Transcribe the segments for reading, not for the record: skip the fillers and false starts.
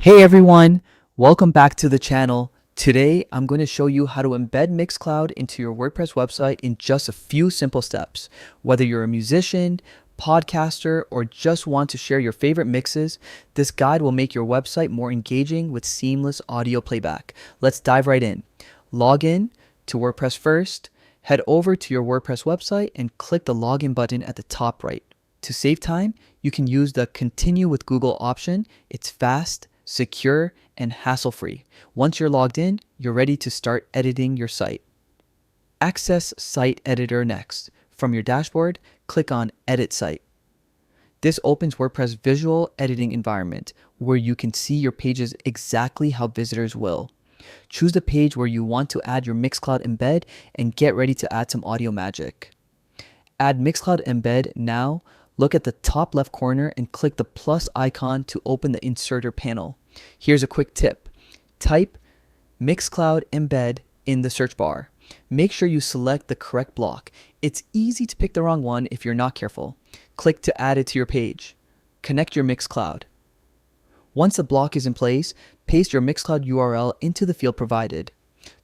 Hey everyone, welcome back to the channel. Today I'm going to show you how to embed Mixcloud into your WordPress website in just a few simple steps. Whether you're a musician, podcaster, or just want to share your favorite mixes, this guide will make your website more engaging with seamless audio playback. Let's dive right in. Log in to WordPress first, head over to your WordPress website and click the login button at the top right. To save time, you can use the Continue with Google option. It's fast, secure, and hassle-free. Once you're logged in, you're ready to start editing your site. Access Site Editor next. From your dashboard, click on Edit Site. This opens WordPress visual editing environment where you can see your pages exactly how visitors will. Choose the page where you want to add your Mixcloud embed and get ready to add some audio magic. Add Mixcloud embed now. Look at the top left corner and click the plus icon to open the inserter panel. Here's a quick tip. Type Mixcloud embed in the search bar. Make sure you select the correct block. It's easy to pick the wrong one if you're not careful. Click to add it to your page. Connect your Mixcloud. Once the block is in place, paste your Mixcloud URL into the field provided.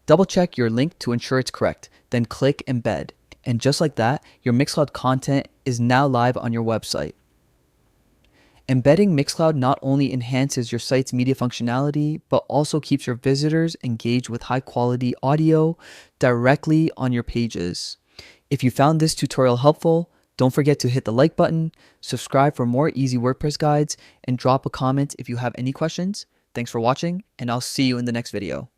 Double check your link to ensure it's correct, then click embed. And just like that, your Mixcloud content is now live on your website. Embedding Mixcloud not only enhances your site's media functionality, but also keeps your visitors engaged with high-quality audio directly on your pages. If you found this tutorial helpful, don't forget to hit the like button, subscribe for more easy WordPress guides, and drop a comment if you have any questions. Thanks for watching, and I'll see you in the next video.